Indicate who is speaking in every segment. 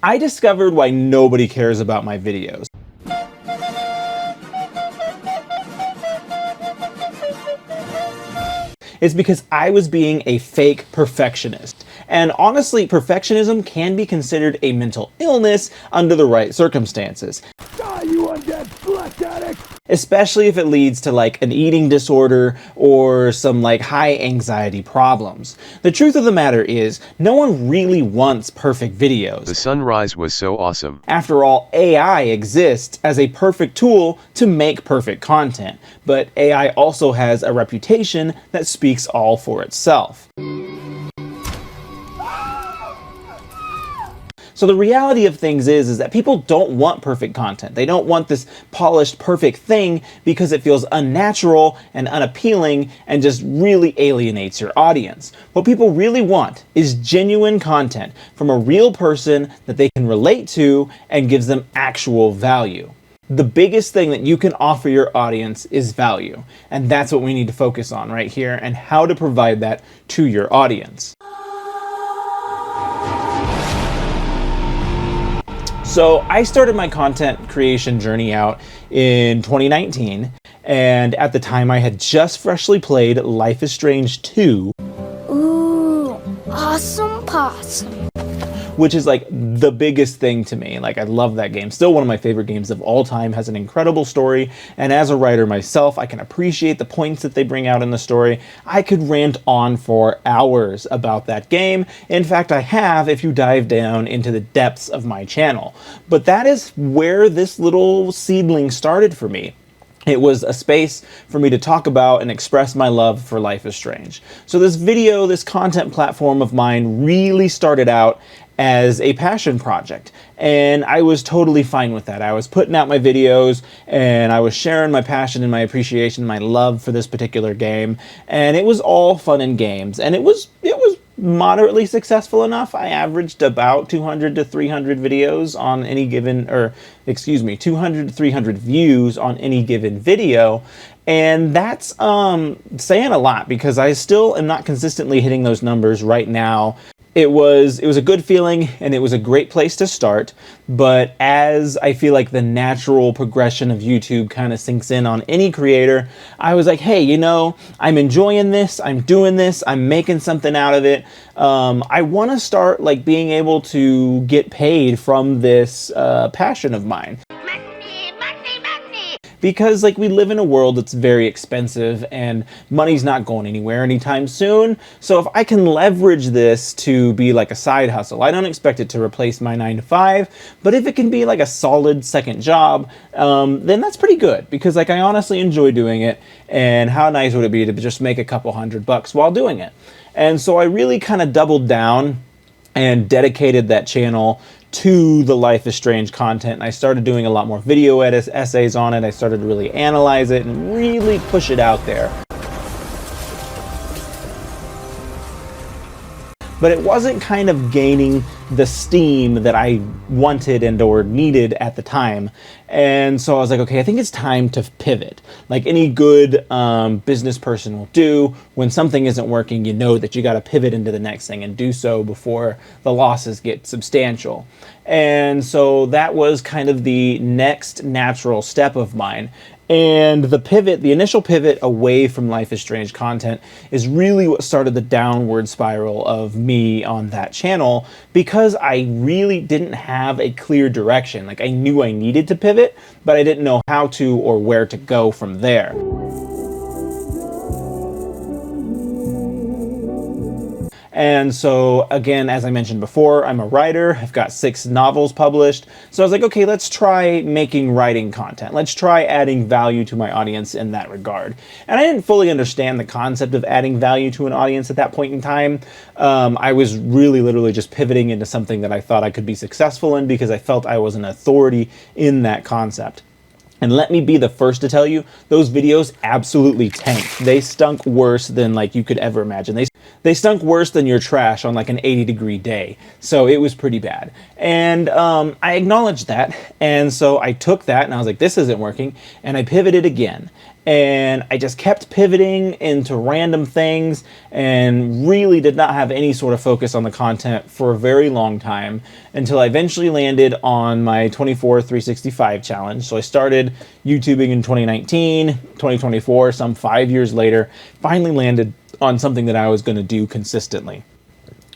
Speaker 1: I discovered why nobody cares about my videos. It's because I was being a fake perfectionist. And honestly, perfectionism can be considered a mental illness under the right circumstances.
Speaker 2: Die, you undead flesh addict!
Speaker 1: Especially if it leads to like an eating disorder or some like high anxiety problems. The truth of the matter is, no one really wants perfect videos.
Speaker 3: The sunrise was so awesome.
Speaker 1: After all, AI exists as a perfect tool to make perfect content, but AI also has a reputation that speaks all for itself. So the reality of things is that people don't want perfect content. They don't want this polished, perfect thing because it feels unnatural and unappealing and just really alienates your audience. What people really want is genuine content from a real person that they can relate to and gives them actual value. The biggest thing that you can offer your audience is value. And that's what we need to focus on right here, and how to provide that to your audience. So I started my content creation journey out in 2019, and at the time I had just freshly played Life is Strange 2.
Speaker 4: Ooh, awesome possum.
Speaker 1: Which is like the biggest thing to me. Like, I love that game. Still one of my favorite games of all time. Has an incredible story, and as a writer myself, I can appreciate the points that they bring out in the story. I could rant on for hours about that game. In fact, I have, if you dive down into the depths of my channel. But that is where this little seedling started for me. It was a space for me to talk about and express my love for Life is Strange. So this video, this content platform of mine really started out as a passion project, and I was totally fine with that. I was putting out my videos and I was sharing my passion and my appreciation, my love for this particular game, and it was all fun and games, and it was moderately successful enough. I averaged about 200 to 300 videos on any given, or excuse me, 200 to 300 views on any given video. And that's saying a lot, because I still am not consistently hitting those numbers right now. It was a good feeling, and it was a great place to start, but as I feel like the natural progression of YouTube kind of sinks in on any creator, I was like, hey, you know, I'm enjoying this, I'm doing this, I'm making something out of it. I want to start like being able to get paid from this passion of mine. Because like we live in a world that's very expensive and money's not going anywhere anytime soon. So if I can leverage this to be like a side hustle, I don't expect it to replace my 9-to-5, but if it can be like a solid second job, then that's pretty good, because like I honestly enjoy doing it, and how nice would it be to just make a couple $100 while doing it? And so I really kind of doubled down and dedicated that channel to the Life is Strange content, and I started doing a lot more video essays on it. I started to really analyze it and really push it out there. But it wasn't kind of gaining the steam that I wanted and or needed at the time. And so I was like, okay, I think it's time to pivot. Like any good business person will do, when something isn't working, you know that you got to pivot into the next thing and do so before the losses get substantial. And so that was kind of the next natural step of mine. And the pivot, the initial pivot away from Life is Strange content, is really what started the downward spiral of me on that channel, because I really didn't have a clear direction. Like, I knew I needed to pivot, but I didn't know how to or where to go from there. And so again, as I mentioned before, I'm a writer. I've got 6 novels published. So I was like, okay, let's try making writing content. Let's try adding value to my audience in that regard. And I didn't fully understand the concept of adding value to an audience at that point in time. I was really literally just pivoting into something that I thought I could be successful in, because I felt I was an authority in that concept. And let me be the first to tell you, those videos absolutely tanked. They stunk worse than like you could ever imagine. They stunk worse than your trash on like an 80-degree day. So it was pretty bad. And I acknowledged that. And so I took that and I was like, this isn't working. And I pivoted again. And I just kept pivoting into random things and really did not have any sort of focus on the content for a very long time until I eventually landed on my 24 365 challenge. So I started YouTubing in 2019, 2024, some 5 years later, finally landed on something that I was going to do consistently.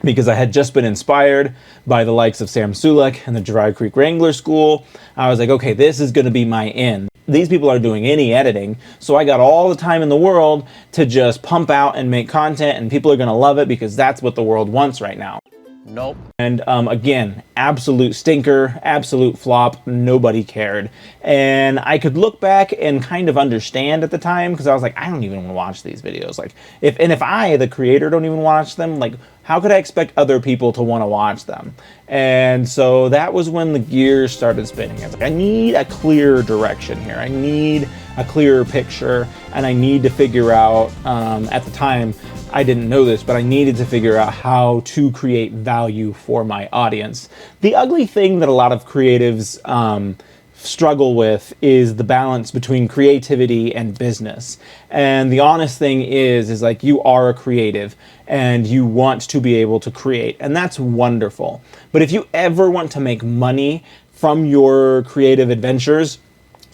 Speaker 1: Because I had just been inspired by the likes of Sam Sulek and the Girard Creek Wrangler School. I was like, okay, this is going to be my in. These people aren't doing any editing, so I got all the time in the world to just pump out and make content, and people are going to love it because that's what the world wants right now.
Speaker 5: Nope.
Speaker 1: And again, absolute stinker, absolute flop, nobody cared. And I could look back and kind of understand at the time, because I was like, I don't even want to watch these videos. Like, if I, the creator, don't even watch them, like, how could I expect other people to want to watch them? And so that was when the gears started spinning. I was like, I need a clear direction here. I need a clearer picture, and I need to figure out, at the time, I didn't know this, but I needed to figure out how to create value for my audience. The ugly thing that a lot of creatives struggle with is the balance between creativity and business. And the honest thing is like, you are a creative and you want to be able to create, and that's wonderful. But if you ever want to make money from your creative adventures,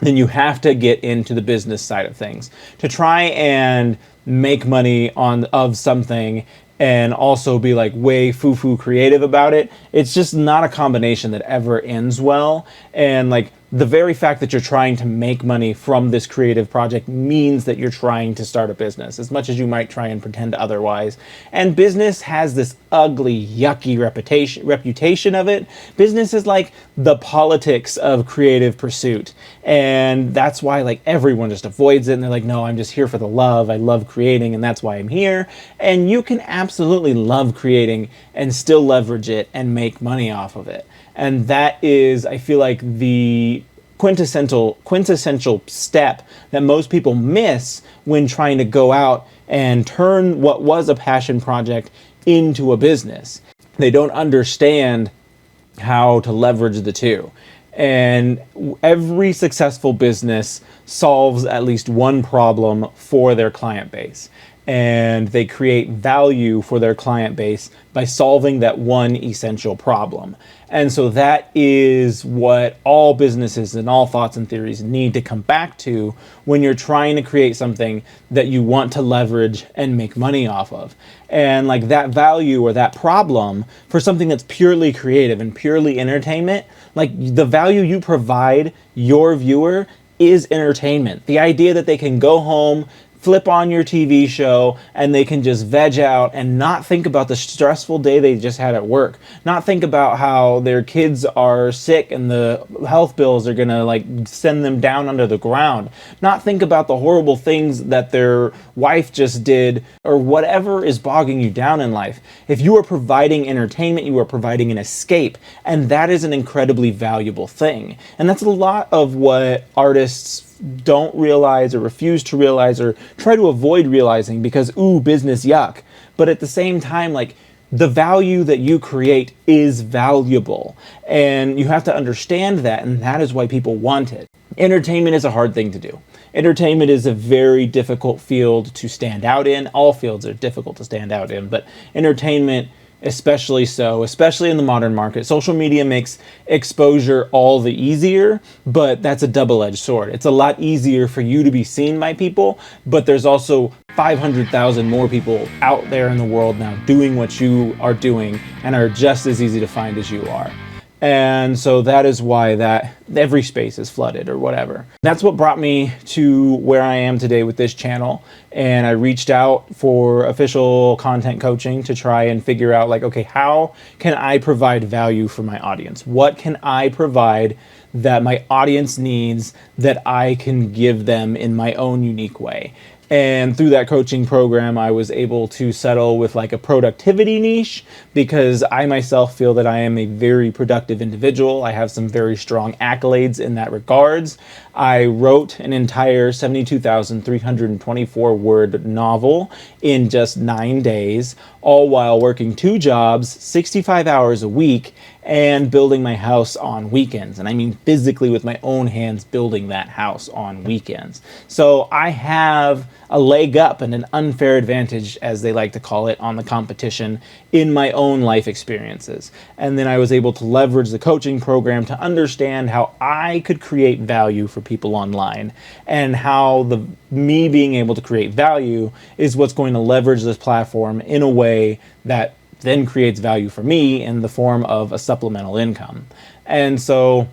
Speaker 1: then you have to get into the business side of things to try and make money of something and also be like way foo-foo creative about it. It's just not a combination that ever ends well. And like, the very fact that you're trying to make money from this creative project means that you're trying to start a business, as much as you might try and pretend otherwise. And business has this ugly, yucky reputation of it. Business is like the politics of creative pursuit. And that's why like everyone just avoids it, and they're like, no, I'm just here for the love. I love creating, and that's why I'm here. And you can absolutely love creating and still leverage it and make money off of it. And that is, I feel like, the quintessential step that most people miss when trying to go out and turn what was a passion project into a business. They don't understand how to leverage the two. And every successful business solves at least one problem for their client base. And they create value for their client base by solving that one essential problem. And so that is what all businesses and all thoughts and theories need to come back to when you're trying to create something that you want to leverage and make money off of. And like, that value or that problem for something that's purely creative and purely entertainment, like, the value you provide your viewer is entertainment. The idea that they can go home, flip on your TV show, and they can just veg out and not think about the stressful day they just had at work. Not think about how their kids are sick and the health bills are gonna like send them down under the ground. Not think about the horrible things that their wife just did, or whatever is bogging you down in life. If you are providing entertainment, you are providing an escape, and that is an incredibly valuable thing. And that's a lot of what artists don't realize or refuse to realize or try to avoid realizing because, ooh, business, yuck. But at the same time, like, the value that you create is valuable, and you have to understand that, and that is why people want it. Entertainment is a hard thing to do. Entertainment is a very difficult field to stand out in. All fields are difficult to stand out in, but entertainment especially so, especially in the modern market. Social media makes exposure all the easier, but that's a double-edged sword. It's a lot easier for you to be seen by people, but there's also 500,000 more people out there in the world now doing what you are doing and are just as easy to find as you are. And so that is why that every space is flooded or whatever. That's what brought me to where I am today with this channel. And I reached out for official content coaching to try and figure out like, okay, how can I provide value for my audience? What can I provide that my audience needs that I can give them in my own unique way? And through that coaching program, I was able to settle with like a productivity niche, because I myself feel that I am a very productive individual. I have some very strong accolades in that regards. I wrote an entire 72,324 word novel in just 9 days. all while working 2 jobs, 65 hours a week, and building my house on weekends. And I mean physically with my own hands building that house on weekends. So I have a leg up and an unfair advantage, as they like to call it, on the competition in my own life experiences. And then I was able to leverage the coaching program to understand how I could create value for people online, and how me being able to create value is what's going to leverage this platform in a way that then creates value for me in the form of a supplemental income. And so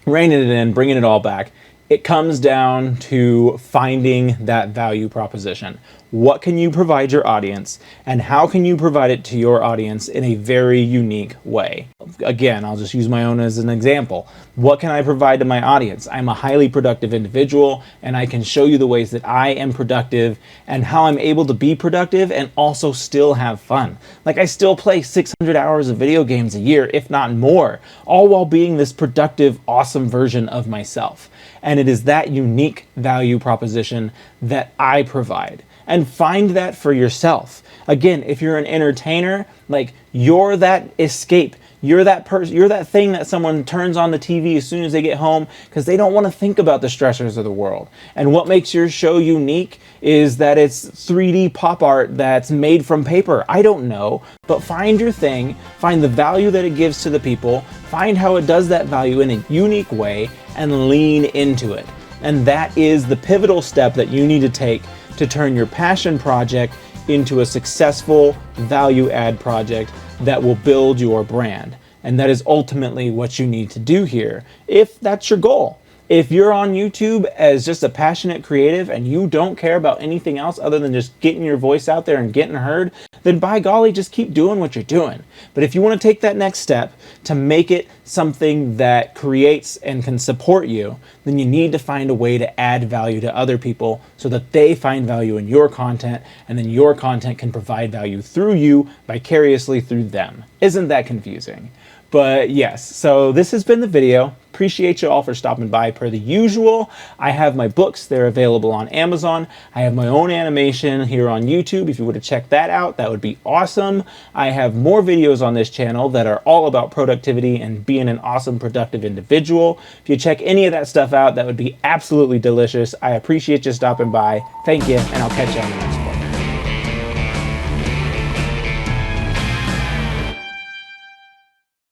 Speaker 1: reining it in, bringing it all back, it comes down to finding that value proposition. What can you provide your audience, and how can you provide it to your audience in a very unique way? Again, I'll just use my own as an example. What can I provide to my audience? I'm a highly productive individual, and I can show you the ways that I am productive and how I'm able to be productive and also still have fun. Like, I still play 600 hours of video games a year, if not more, all while being this productive, awesome version of myself. And it is that unique value proposition that I provide. And find that for yourself. Again, if you're an entertainer, like, you're that escape. You're that person, you're that thing that someone turns on the TV as soon as they get home because they don't want to think about the stressors of the world. And what makes your show unique is that it's 3D pop art that's made from paper. I don't know, but find your thing, find the value that it gives to the people, find how it does that value in a unique way, and lean into it. And that is the pivotal step that you need to take to turn your passion project into a successful value add project that will build your brand. And that is ultimately what you need to do here, if that's your goal. If you're on YouTube as just a passionate creative and you don't care about anything else other than just getting your voice out there and getting heard, then by golly, just keep doing what you're doing. But if you want to take that next step to make it something that creates and can support you, then you need to find a way to add value to other people so that they find value in your content, and then your content can provide value through you vicariously through them. Isn't that confusing? But yes, so this has been the video. Appreciate you all for stopping by. Per the usual, I have my books. They're available on Amazon. I have my own animation here on YouTube. If you were to check that out, that would be awesome. I have more videos on this channel that are all about productivity and being an awesome, productive individual. If you check any of that stuff out, that would be absolutely delicious. I appreciate you stopping by. Thank you, and I'll catch you on the next one.